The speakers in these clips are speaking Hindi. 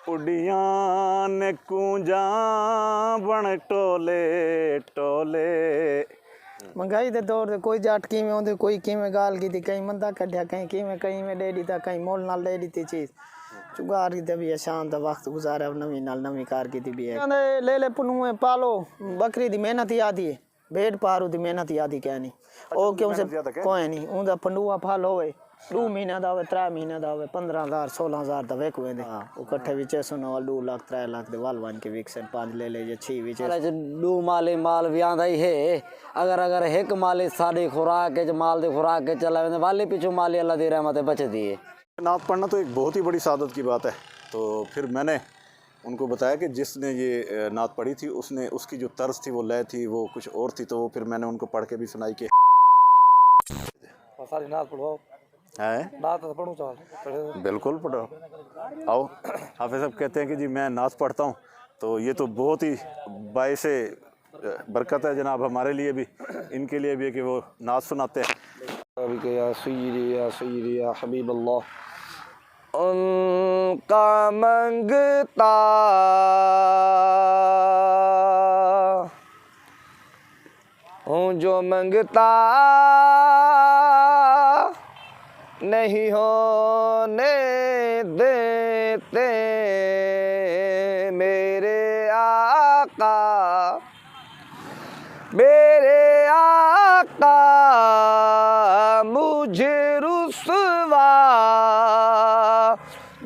उड़ियां ने कूंजा बण टोले टोले। महंगाई दे दौर कोई जाट किवें आंदे कोई किवें गाल की थी कहीं मंदा कढ़िया कहीं किवें कहीं में डेडी था कहीं मोल नाल डेडी थी चीज चुगार की भी शाम दा वक्त गुजारा नवी नाल नवी कार की थी भी है ले ले पुनुए पालो बकरी दी मेहनत याद है भेड़ पारू दी मेहनत याद ही कहनी ओ क्यों से कोई नहीं उनदा पंडुआ फाल होवे 2 महीना दा होवे 3 महीना दा होवे 15,000 16,000 दा वेक वेंदे ओ कट्ठे विच सुनो 2 लाख 3 लाख दे वाल वन के विकसन 5 ले ले 6 विच दो माले माल व्यांदा ही है अगर अगर एक माले साड़ी खुराक के माल दे खुराक के चला वेंदे वाले पीछे माले अल्लाह दे रहमत बच दिए। नात पढ़ना तो एक बहुत ही बड़ी सादत की बात है। तो फिर मैंने उनको बताया कि जिसने ये नात पढ़ी थी उसने उसकी जो तर्ज थी वो लय थी वो कुछ और थी। तो फिर मैंने उनको पढ़ के भी सुनाई कि सारी नात पढ़ो है नात तो पढ़ूं चाल बिल्कुल पढ़ो आओ। हाफिज़ साहब कहते हैं कि जी मैं नात पढ़ता हूँ तो ये तो बहुत ही बायस बरकत है जनाब हमारे लिए भी इनके लिए भी है कि वो नात सुनाते हैं। या सय्यदी या हबीब अल्लाह उनका मंगता हूँ जो मंगता नहीं होने देते मेरे आका मुझे रुसवा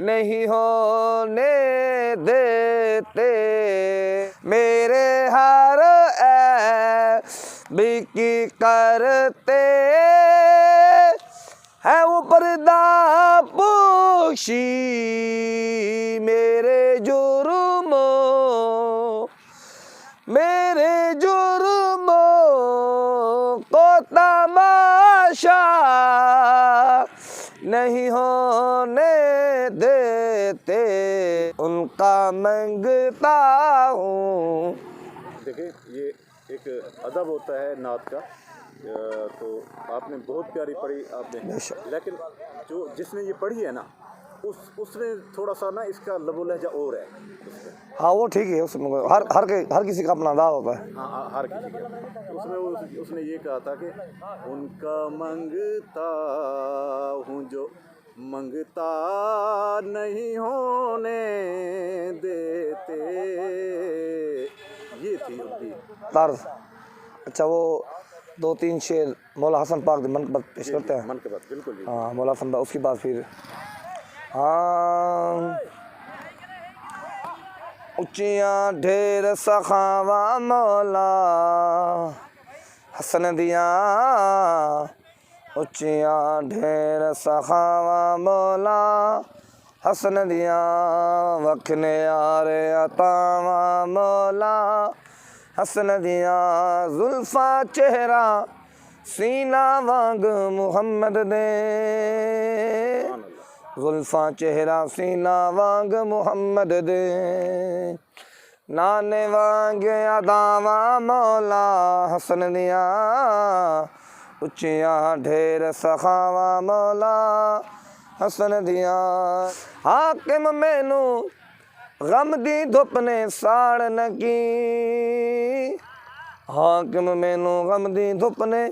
नहीं होने देते मेरे हर बिकी करते है वो पर्दा पोशी मेरे जुर्मों को तमाशा नहीं होने देते उनका मंगता हूँ। देखिए ये एक अदब होता है नात का। तो आपने बहुत प्यारी पढ़ी आपने लेकिन जो जिसने ये पढ़ी है ना उसने थोड़ा सा ना इसका लबो लहजा और है। हाँ वो ठीक है उसमें हर किसी का अपना अंदाज होता है। हाँ हर किसी का उसने ये कहा था कि उनका मंगता हूँ जो मंगता नहीं होने देते ये थी उनकी तर्ज। अच्छा वो 2-3 शेर मौला हसन पाक दे मन पेश करते हैं। मन के बाद बिल्कुल हाँ मौला हसन पाक उसके बाद फिर हाँ उच्चियाँ ढेर सखावा मौला हसन दिया उच्चियाँ ढेर सखावा मौला हसन दिया वखने यारे अतावा मौला हसन दिया जुल्फा चेहरा सीना वांग मुहम्मद दे जुल्फा चेहरा सीना वांग मुहम्मद दे नाने वांग अदावा मौला हसन दिया उच्चियाँ ढेर सखावा मौला हसन दिया हाकिम मैनू गम दी धुप ने साड़ न की हाकिम मैनू गम दी धुप ने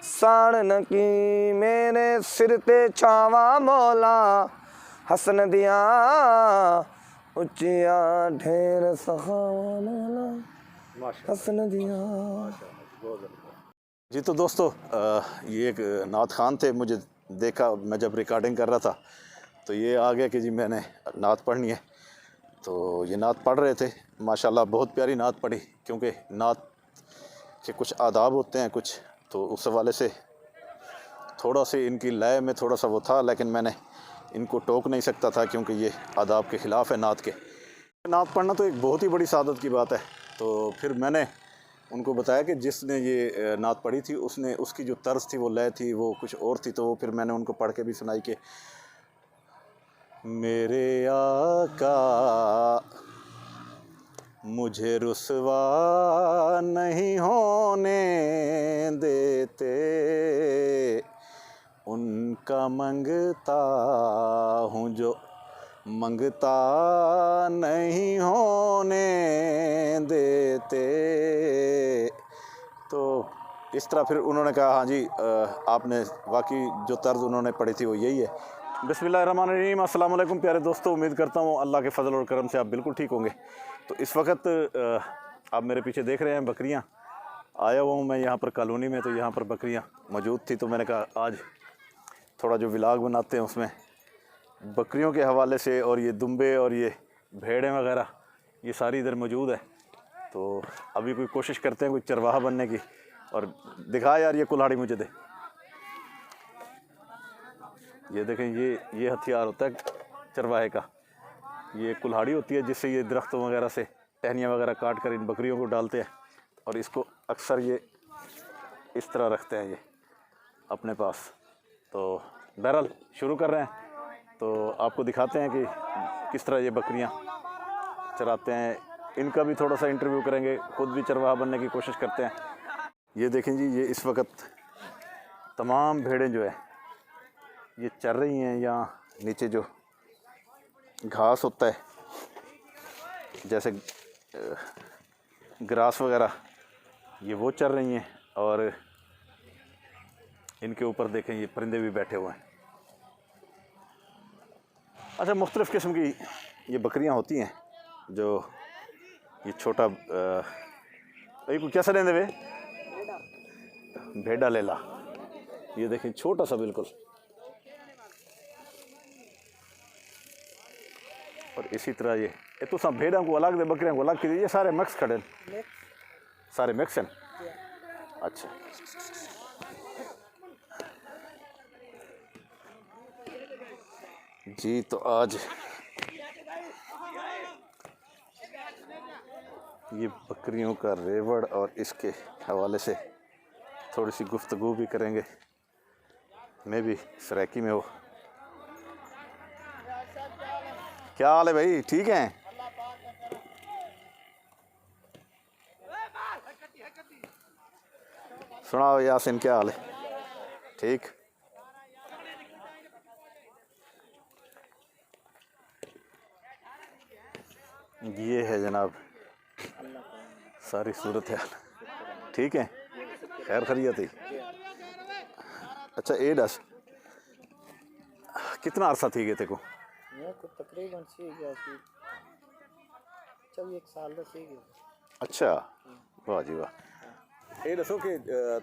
साड़ न की मेरे सिर ते छावा मौला हसन दिया उच्चिया ढेर सखावा मौला हसन दिया। जी तो दोस्तों ये एक नात खान थे मुझे देखा मैं जब रिकॉर्डिंग कर रहा था तो ये आ गया कि जी मैंने नात पढ़नी है। तो ये नात पढ़ रहे थे माशाल्लाह बहुत प्यारी नात पढ़ी क्योंकि नात के कुछ आदाब होते हैं कुछ तो उस हवाले से थोड़ा सी इनकी लय में थोड़ा सा वो था लेकिन मैंने इनको टोक नहीं सकता था क्योंकि ये आदाब के ख़िलाफ़ है नात के। नात पढ़ना तो एक बहुत ही बड़ी सादत की बात है। तो फिर मैंने उनको बताया कि जिसने ये नात पढ़ी थी उसने उसकी जो तर्ज थी वो लय थी वो कुछ और थी। तो फिर मैंने उनको पढ़ के भी सुनाई कि मेरे आका मुझे रुसवा नहीं होने देते उनका मंगता हूँ जो मंगता नहीं होने देते। तो इस तरह फिर उन्होंने कहा हाँ जी आपने वाकई जो तर्ज उन्होंने पढ़ी थी वो यही है। बिस्मिल्लाहिर्रहमानिर्रहीम, अस्सलाम वालेकुम प्यारे दोस्तों, उम्मीद करता हूँ अल्लाह के फजल और करम से आप बिल्कुल ठीक होंगे। तो इस वक्त आप मेरे पीछे देख रहे हैं बकरियाँ। आया हुआ हूँ मैं यहाँ पर कॉलोनी में, तो यहाँ पर बकरियाँ मौजूद थी, तो मैंने कहा आज थोड़ा जो व्लॉग बनाते हैं उसमें बकरियों के हवाले से, और ये दुम्बे और ये भेड़ें वगैरह ये सारी इधर मौजूद है। तो अभी कोई कोशिश करते हैं कोई चरवाहा बनने की। और दिखा यार ये कुल्हाड़ी मुझे दे। ये देखें, ये हथियार होता है चरवाहे का। ये कुल्हाड़ी होती है जिससे ये दरख्तों वगैरह से टहनियाँ वगैरह काट कर इन बकरियों को डालते हैं, और इसको अक्सर ये इस तरह रखते हैं ये अपने पास। तो बहरहाल शुरू कर रहे हैं, तो आपको दिखाते हैं कि किस तरह ये बकरियां चराते हैं। इनका भी थोड़ा सा इंटरव्यू करेंगे, खुद भी चरवाहा बनने की कोशिश करते हैं। ये देखें जी, ये इस वक्त तमाम भेड़ें जो है ये चर रही हैं। यहाँ नीचे जो घास होता है जैसे ग्रास वगैरह, ये वो चर रही हैं, और इनके ऊपर देखें ये परिंदे भी बैठे हुए हैं। अच्छा, मुख्तलिफ़ किस्म की ये बकरियां होती हैं। जो ये छोटा को क्या सा लेंदे वे भेड़ा लेला, ये देखें छोटा सा बिल्कुल। और इसी तरह ये तो सब भेड़ा को अलग दे, बकरियां को अलग कीजिए। ये सारे मिक्स खड़े, सारे मिक्स हैं। अच्छा, जी तो आज ये बकरियों का रेवड़ और इसके हवाले से थोड़ी सी गुफ्तगू भी करेंगे। मैं भी सराकी में हो। क्या हाल है भाई, ठीक हैं? सुनाओ यासिन, क्या हाल है? ठीक। ये है जनाब सारी सूरत है, ठीक है, खैर खैरियत ही। अच्छा, ए दस कितना अरसा थी गए थे को? तकरीबन सीख गया सी 1 साल ਦਾ सीख गया। अच्छा, वाह जी वाह। ये दसो कि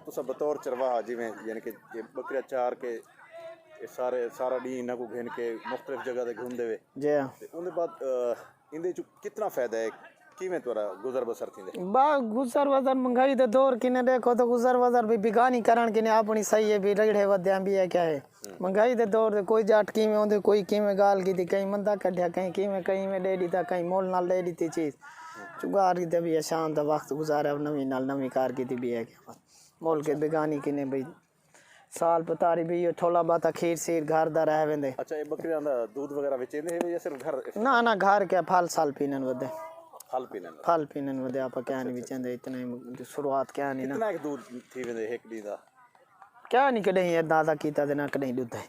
तुसा बतौर चरवाहा जिमें यानी कि ये बकरियां चार के सारा डी इन्हां को घेन के मुख्तलिफ जगह ते घूमदे वे जी, उनके बाद इंदे चो कितना फायदा है, किवें तोरा गुजर बसर थींदे? गुजर बसर महंगाई दे दौर किने देखो तो गुजर बसर भी बिगानी करण किने अपनी सही है भी रगड़े वद्या भी है। क्या है महंगाई दे दौर दे कोई जाट किवें ओंदे, कोई किवें गाल की थी, कहीं मंदा कढ़िया, कहीं किवें कहीं में दे दी था, कहीं मोल नाल दे दी थी चीज़ चुगार की भी है। शाम दा वक्त गुजारा नवी नाल नवी कार की भी है। क्या मोल के बिगानी किने भाई साल पतारी भी ये थोड़ा बहुत खीर सीर घर दा रह वेंदे। अच्छा, ये बकरियां दा दूध वगैरह बेचेंदे है या सिर्फ घर? ना घर क्या फल साल पीनन वदे, फल पीनन वदे आप क्या नहीं बेचंदे। इतने शुरुआत क्या नहीं ना, कितना के दूध थी वेंदे एक दी दा? क्या नहीं कदे ये दादा कीता देना कदे दूध है।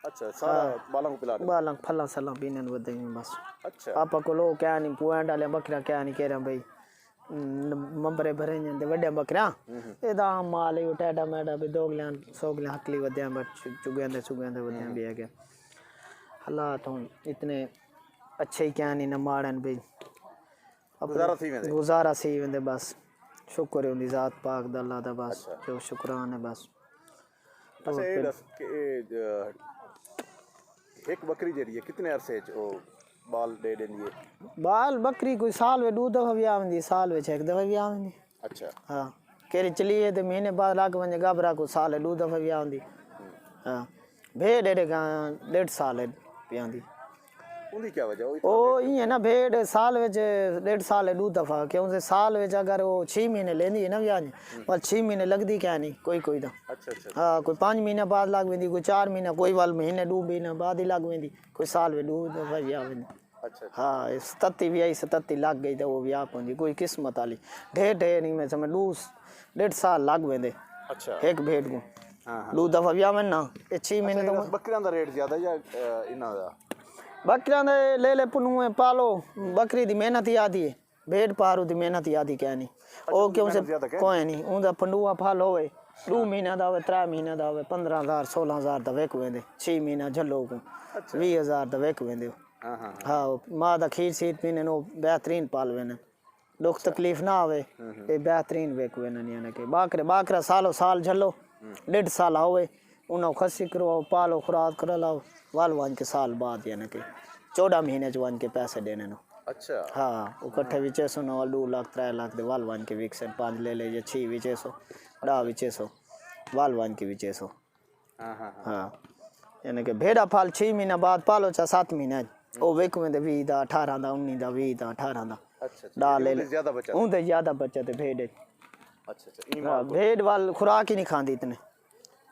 अच्छा, सारा बालों को पिला दे? बालंग फला सला पीनन वदे बस। अच्छा, पापा को लो क्या नहीं पुआ डाले बकरा क्या नहीं कह रहा भाई मंबरे भरे जाते वड्डे बकरा एदा माल ही टैडा मैडा भी दोगलियां सोगलियां हकली वद्या बट चुगेंदे वद्या भी है। हालात हम इतने अच्छे ही क्या नहीं न माड़न भाई गुजारा सी वेंदे बस। शुक्र है उनकी ज़ात पाक दा अल्लाह दा बस। जो शुक्रान है बस। अच्छा, ये दस कि एक बकरी जेड़ी है कितने अरसे ओ बाल दे देंदी है? बाल बकरी कोई साल में 2 दफ़ा भी आवेंदी, साल में 1 दफ़ा भी आवेंदी। अच्छा, हाँ केरी चली है तो महीने बाद लाग वञे गाबरा को साल 2 दफ़ा भी आवेंदी। हाँ भेड़ 1.5 साल भी आवेंदी। उनकी क्या वजह? ओ ये ना भेड़ साल में 1.5 साल 2 दफ़ा क्यों से साल में अगर वो 6 महीने लेंदी है ना ब्याज पर 6 महीने लगती क्या नहीं कोई तो। अच्छा, हाँ कोई 5 महीने बाद लग वेंदी, कोई 4 महीने, कोई वाल महीने 2 महीने बाद ही लग वेंदी, कोई साल में 2 दफ़ा भी आवेंदी। अच्छा, हाँ 37 भी आई 37 लग गई तो वो भी आप होंगी कोई किस्मत वाली। ढेर नहीं मैं समझ 2.5 साल लग वेंदे। अच्छा, एक भेड़ को हाँ 2 दफ़ा भी आवन ना 6 महीने तो बकरियां दा रेट ज्यादा या इना दा? बकरियां दे ले ले पुनुए पालो बकरी दी मेहनत ही आदी है भेड़ पारू दी मेहनत ही आदी क्या नहीं ओ क्यों से कोई नहीं उनदा पंडुआ फाल होवे 2 महीना दा होवे 3 महीना दा होवे 15,000 16,000 दा वेक वेंदे 6 महीना झल्लो को 20,000 दा वेक वेंदे हाँ मां दा खीर सीत पीने नो बेहतरीन पाल वेने दुख तकलीफ ना आवे ये बेहतरीन वेक वेने यानी के बाकरा सालो साल झल्लो 1.5 साल होवे उन्हों खसी करवाओ पालो खुराक करा लाओ वाल वान के साल बाद यानी कि 14 महीने जवान के पैसे देने नो अच्छा हाँ इकट्ठे विचे सो ना 2 लाख 3 लाख दे वाल वान के विकसन 5 ले ले 6 विचे सो 10 विचे सो वाल वान के विचे सो हाँ यानी कि भेड़ा फाल 6 महीना बाद पालो चा 7 महीने ओ वेक में दे 20 दा 18 दा 19 दा 20 दा 18 दा अच्छा डाल ले ज्यादा बचा उनते ज्यादा बचा ते भेड़ अच्छा भेड़ वाल खुराक ही नहीं खांदी इतने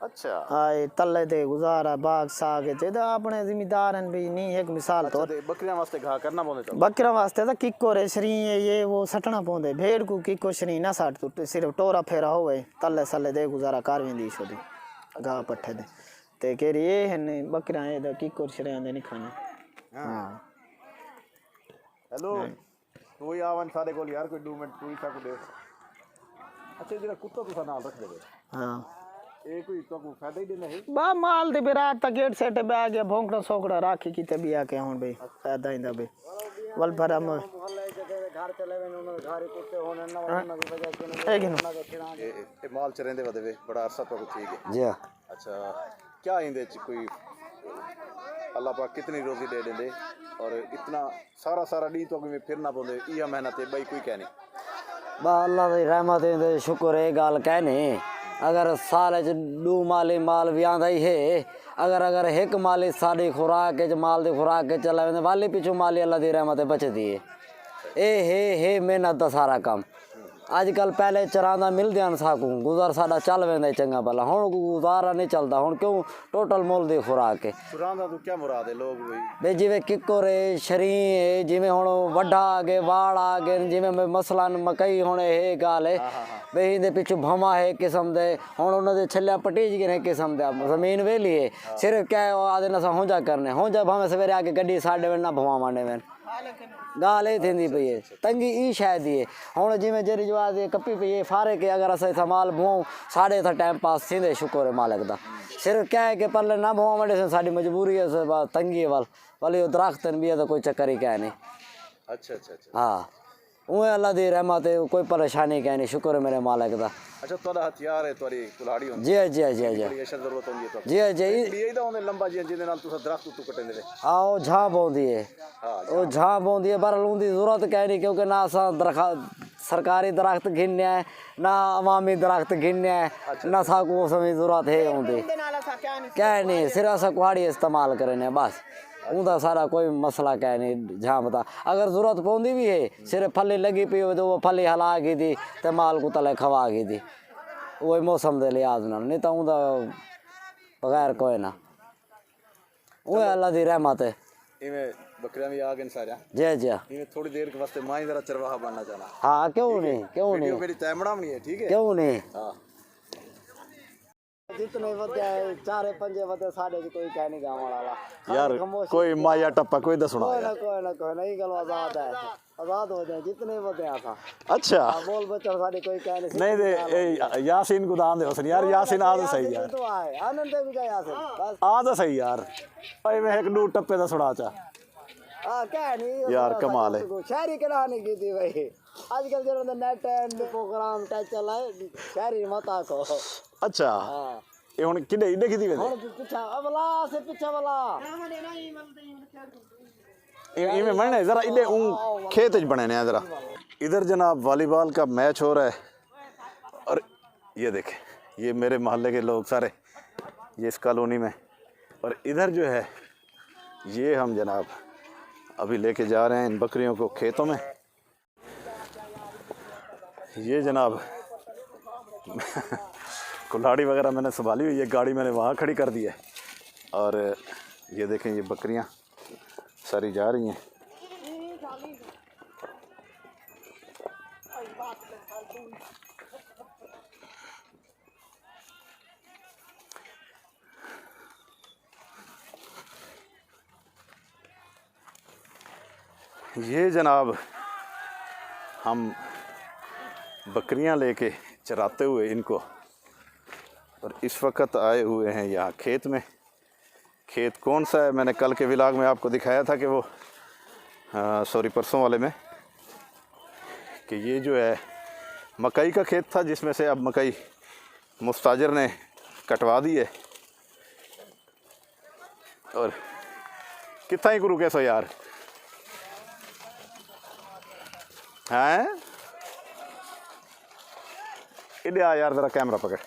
अच्छा आए तले दे गुजारा बाग साग ते दा अपने जिम्मेदार हैं भी नहीं एक मिसाल तो बकरियां वास्ते घा करना पौंदे तो बकरा वास्ते तो किको रे शरी ये वो सटना पौंदे भेड़ को किको शरी ना साट तू सिर्फ टोरा फेरा होवे तले सले दे गुजारा कर वेंदी छोदी घा पट्ठे दे ते केरी ये है बकरा ये दा किको शरी आंदे नहीं खाने हां हेलो तू ही आवन सारे कोल यार कोई 2 मिनट तू ही सा को दे अच्छा जरा कुत्ता तुसा नाल रख देवे हां ए कोई तो को फायदा ही देना है बा माल दे बिरात ता गेट सेट पे आ गया भोंकड़ा सोकड़ा राखी की ते भी आके हुन भाई फायदा इंदा भाई वल भरा में मोहल्ले जगह घर चले वे उन्होंने घर कुत्ते होने ना उन्होंने की वजह से एक ए माल चरेंदे वदे बड़ा अरसा तो ठीक है जी अच्छा क्या इंदे च कोई अल्लाह पाक कितनी रोजी दे देंदे और इतना सारा डी तो में फिरना पौंदे इया मेहनत है भाई कोई कहने बा अल्लाह दी रहमत है शुक्र है गाल कहने अगर साल च 2 माली माल भी आंदा ही है अगर एक माली साड़ी खुराक च माल दी खुराक चला वेंदे वाली पिछू माली अल्लाह दी रहमत बचदी है ए मेहनत दा सारा काम अजकल पहले चरांदा मिलदे न साकू गुजार साडा चल वेंदा चंगा भला हुण गुजारा नहीं चलदा हुण क्यों टोटल मोल दी खुराक है चरांदा तो क्या मुराद है लोग भाई बे जिवें किक्कोर है शरी है जिवें हुण वड्डा आ गए वाड़ आ गए जिवें मसलन मकई हुण ये गाल है बे इहदे पिछू भमा है किस्म दे हुण उन्हां दे छल्ले पटीज गए किस्म दे जमीन वेली है सिर्फ क्या आदे नसा होंजा करने होंजा भावें सवेरे आके गड्डी साडे वे ना भवा मांडे वे गाल ये थी पई है तंगी ई शायद ही है हुण जिवें जरी जवाद कपी पई है फारे के अगर अस माल भुआऊं साढ़े इतना टाइम पास थींदे शुक्र है मालिक दा सिर्फ क्या है कि पल्ले ना भुआ मंडे साडी मजबूरी है तंगी वाल वाली दरख्त भी है तो कोई चक्कर ही क्या नहीं अच्छा हाँ उहे अल्लाह दी रहमत है कोई परेशानी क्या नहीं शुक्र है मेरे मालिक दा अच्छा तोड़ा हथियार है तोरी कुल्हाड़ी होंदी जी बड़ी अशद जरूरत होंदी है तो जी ये दा होंदे लंबा जी जिंदे नाल तुसा दरख्त तू कटेंदे वे आओ झांप आउंदी है ओ झांप आउंदी है पर उंदी जरूरत क्या नहीं क्योंकि ना असां सरकारी दरख्त घिन्ने है ना अवामी दरख्त घिन्ने है ना साकू उसमें जरूरत है आउंदी क्या नहीं सिर्फ असां कुहाड़ी इस्तेमाल करने बस उनका सारा कोई मसला क्या नहीं झांपता अगर जरूरत पौंदी भी है सिर्फ फली लगी पी हो तो वो फली हला गई थी तो माल को तले खवा गई थी वही मौसम के लिहाज नाल नहीं तो उनका बगैर कोई ना वो अल्लाह दी रहमत है इवें बकरियां भी आ गए सारे जी इवें थोड़ी देर के वास्ते मां जरा चरवाहा बनना चाहना हाँ क्यों नहीं मेरी तैमड़ा नहीं है ठीक है क्यों नहीं हां जितने वदे चारे पंजे वदे साडे कोई कह नहीं गांव वाला यार कोई माया टप्पा कोई दसना कोई ना नहीं गल आजाद हो जाए जितने वदे आता अच्छा बोल बच्चा साडे कोई कह नहीं दे यासीन को दान दे हसन यार यासीन आ तो सही यार तो आए आनंद भी जाए यासीन बस आ तो सही यार भाई मैं एक दो टप्पे दा सुना चा क्या नहीं यार कमाल है शहरी करा नहीं की थी भाई आजकल जो नेट प्रोग्राम टच चला है शहरी मत आको अच्छा ये हुन किडे इडे किदी वे हुन पीछा अबला से पीछा वाला ये में मने जरा इडे खेत च बने ने जरा इधर जनाब वॉलीबॉल का मैच हो रहा है और ये देखें ये मेरे मोहल्ले के लोग सारे ये इस कॉलोनी में और इधर जो है ये हम जनाब अभी लेके जा रहे हैं इन बकरियों को खेतों में ये जनाब कुल्हाड़ी वगैरह मैंने संभाली हुई ये गाड़ी मैंने वहाँ खड़ी कर दी है और ये देखें ये बकरियाँ सारी जा रही हैं ये जनाब हम बकरियां लेके चराते हुए इनको, और इस वक्त आए हुए हैं यहाँ खेत में। खेत कौन सा है, मैंने कल के व्लॉग में आपको दिखाया था कि वो सॉरी परसों वाले में, कि ये जो है मकई का खेत था, जिसमें से अब मकई मुस्ताजिर ने कटवा दी है। और कितना ही गुरु कैसो यार हैं, इधर आ यार, ज़रा कैमरा पकड़।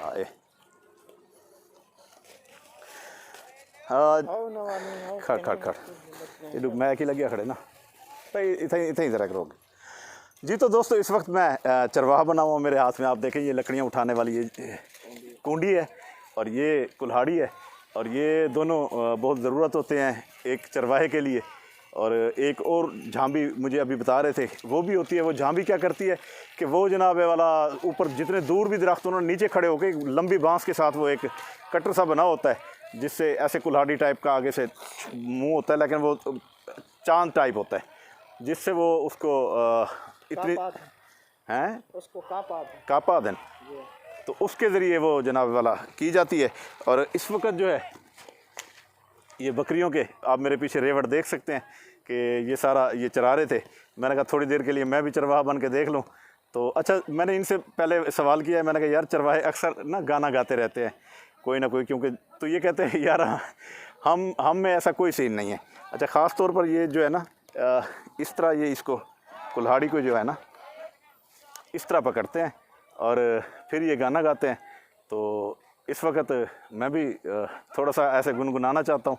आए खड़ खड़ खड़, ये मैं की लगिया खड़े ना भाई, इतना ही ज़रा करोगे जी। तो दोस्तों इस वक्त मैं चरवाहा बना हुआ, मेरे हाथ में आप देखें ये लकड़ियाँ उठाने वाली ये कुंडी है और ये कुल्हाड़ी है, और ये दोनों बहुत ज़रूरत होते हैं एक चरवाहे के लिए। और एक और झांबी मुझे अभी बता रहे थे वो भी होती है। वो झांबी क्या करती है कि वो जनाब वाला ऊपर जितने दूर भी दरख्त उन्होंने नीचे खड़े होकर लंबी बांस के साथ वो एक कटर सा बना होता है, जिससे ऐसे कुल्हाड़ी टाइप का आगे से मुंह होता है, लेकिन वो चांद टाइप होता है, जिससे वो उसको इतनी हैं उसको कापा दें, तो उसके ज़रिए वो जनाब वाला की जाती है। और इस वक्त जो है ये बकरियों के, आप मेरे पीछे रेवड़ देख सकते हैं कि ये सारा ये चरा रहे थे। मैंने कहा थोड़ी देर के लिए मैं भी चरवाहा बन के देख लूँ। तो अच्छा, मैंने इनसे पहले सवाल किया है, मैंने कहा यार चरवाहे अक्सर ना गाना गाते रहते हैं कोई ना कोई, क्योंकि तो ये कहते हैं यार हम में ऐसा कोई सीन नहीं है। अच्छा, ख़ास तौर पर ये जो है ना इस तरह ये इसको कुल्हाड़ी को जो है ना इस तरह पकड़ते हैं और फिर ये गाना गाते हैं। तो इस वक्त मैं भी थोड़ा सा ऐसे गुनगुनाना चाहता हूँ,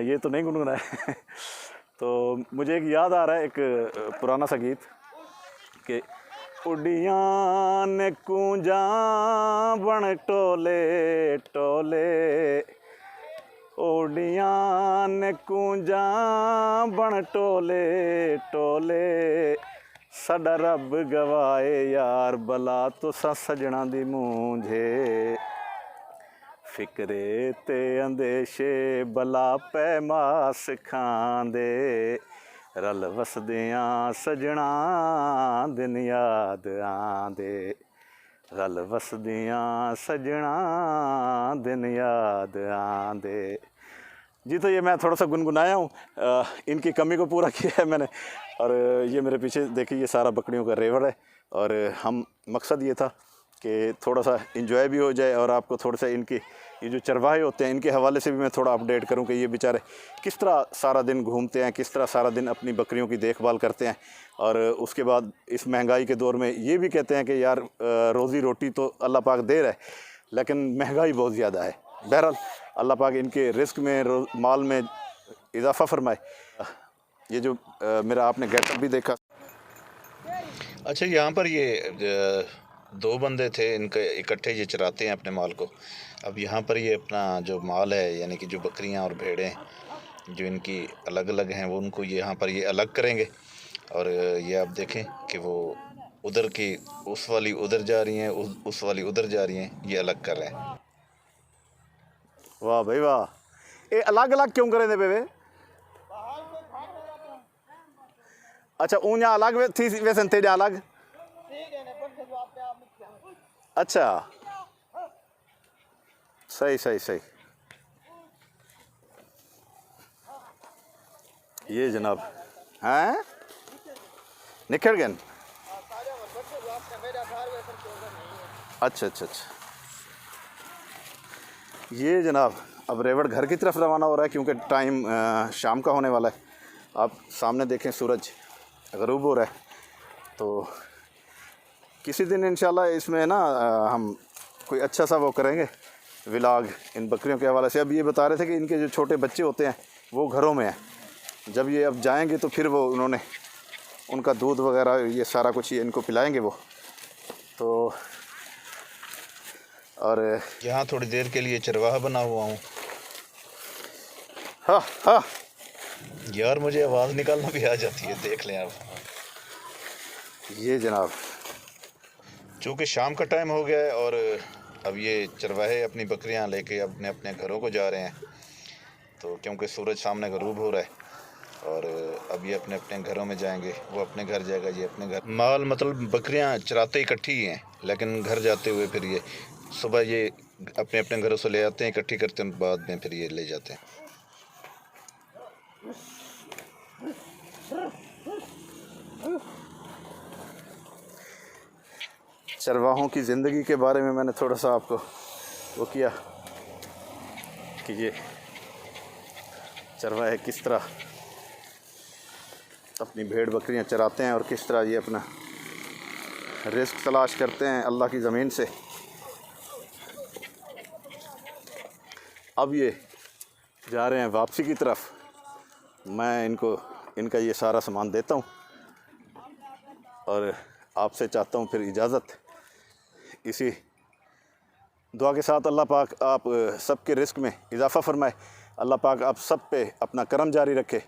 ये तो नहीं गुनगुनाए तो मुझे एक याद आ रहा है एक पुराना सा गीत कि उड़ियां ने कूंजा बन टोले टोले, उड़ियां ने कूंजा बन टोले टोले, साडा रब गवाए यार बला तुसा सजना दी मूंझे, फिक्रे ते अंदेशे बला पैमास खांदे, रल वसदियां सजना दिन याद आंदे, रल वसदियां सजना दिन याद आंदे। जी, तो ये मैं थोड़ा सा गुनगुनाया हूँ, इनकी कमी को पूरा किया है मैंने। और ये मेरे पीछे देखिए ये सारा बकरियों का रेवड़ है, और हम मकसद ये था कि थोड़ा सा इंजॉय भी हो जाए और आपको थोड़ा सा इनकी ये जो चरवाहे होते हैं इनके हवाले से भी मैं थोड़ा अपडेट करूं कि ये बेचारे किस तरह सारा दिन घूमते हैं, किस तरह सारा दिन अपनी बकरियों की देखभाल करते हैं। और उसके बाद इस महंगाई के दौर में ये भी कहते हैं कि यार रोज़ी रोटी तो अल्लाह पाक दे रहा है, लेकिन महंगाई बहुत ज़्यादा है। बहरहाल अल्लाह पाक इनके रिस्क में माल में इजाफ़ा फरमाए। ये जो मेरा आपने गेटअप भी देखा। अच्छा, यहाँ पर ये दो बंदे थे, इनके इकट्ठे ये चराते हैं अपने माल को। अब यहाँ पर ये अपना जो माल है, यानी कि जो बकरियाँ और भेड़ें जो इनकी अलग अलग हैं, वो उनको यहाँ पर ये अलग करेंगे। और ये आप देखें कि वो उधर की उस वाली उधर जा रही हैं, उस वाली उधर जा रही हैं, ये अलग कर रहे हैं। वाह भाई वाह, ये अलग अलग क्यों करें दे बेबे? अच्छा, ऊँचा अलग थी वैसे तेजा अलग। अच्छा, सही सही सही। ये जनाब हैं निकल गए। अच्छा अच्छा अच्छा, ये जनाब अब रेवड़ घर की तरफ रवाना हो रहा है, क्योंकि टाइम शाम का होने वाला है। आप सामने देखें सूरज ग़रूब हो रहा है। तो किसी दिन इंशाल्लाह इसमें ना हम कोई अच्छा सा वो करेंगे व्लॉग इन बकरियों के हवाले से। अब ये बता रहे थे कि इनके जो छोटे बच्चे होते हैं वो घरों में हैं, जब ये अब जाएंगे तो फिर वो उन्होंने उनका दूध वगैरह ये सारा कुछ ये इनको पिलाएंगे वो। तो और यहाँ थोड़ी देर के लिए चरवाहा बना हुआ हूँ। हाँ हाँ यार मुझे आवाज़ निकालना भी आ जाती है, देख लें आप। ये जनाब चूँकि शाम का टाइम हो गया है और अब ये चरवाहे अपनी बकरियां लेके अपने अपने घरों को जा रहे हैं, तो क्योंकि सूरज सामने गरूब हो रहा है और अब ये अपने अपने घरों में जाएंगे। वो अपने घर जाएगा, ये अपने घर। माल मतलब बकरियां चराते इकट्ठी ही हैं, लेकिन घर जाते हुए फिर ये सुबह ये अपने अपने घरों से ले आते हैं, इकट्ठी करते हैं, बाद में फिर ये ले जाते हैं। चरवाहों की ज़िंदगी के बारे में मैंने थोड़ा सा आपको वो किया कि ये चरवाहे किस तरह अपनी भेड़ बकरियां चराते हैं और किस तरह ये अपना रिस्क तलाश करते हैं अल्लाह की ज़मीन से। अब ये जा रहे हैं वापसी की तरफ। मैं इनको इनका ये सारा सामान देता हूँ और आपसे चाहता हूँ फिर इजाज़त। इसी दुआ के साथ अल्लाह पाक आप सब के रिस्क में इजाफ़ा फरमाए, अल्लाह पाक आप सब पे अपना करम जारी रखे।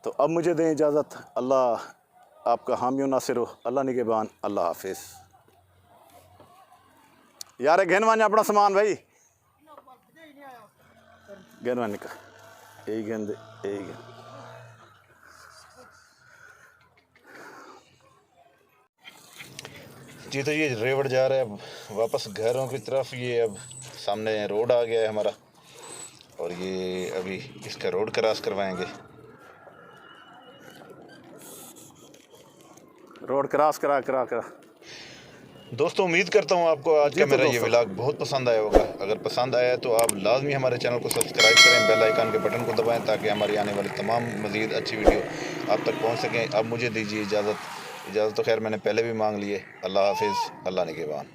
तो अब मुझे दें इजाज़त। अल्लाह आपका हामी नासिर हो। अल्लाह निगहबान। अल्लाह हाफिज़। यार घेनवान अपना सामान भाई घेनवान का यही गेंद यही गेंद। जी तो ये रेवड़ जा रहा है अब वापस घरों की तरफ। ये अब सामने रोड आ गया है हमारा और ये अभी इसका रोड क्रॉस करवाएंगे। रोड क्रॉस करा दोस्तों उम्मीद करता हूँ आपको आज का मेरा ये व्लॉग बहुत पसंद आया होगा। अगर पसंद आया तो आप लाजमी हमारे चैनल को सब्सक्राइब करें, बेल आइकन के बटन को दबाएं ताकि हमारी आने वाली तमाम मज़ीद अच्छी वीडियो आप तक पहुँच सकें। अब मुझे दीजिए इजाज़त तो खैर मैंने पहले भी मांग ली है। अल्लाह हाफिज़। अल्लाह निगहबान।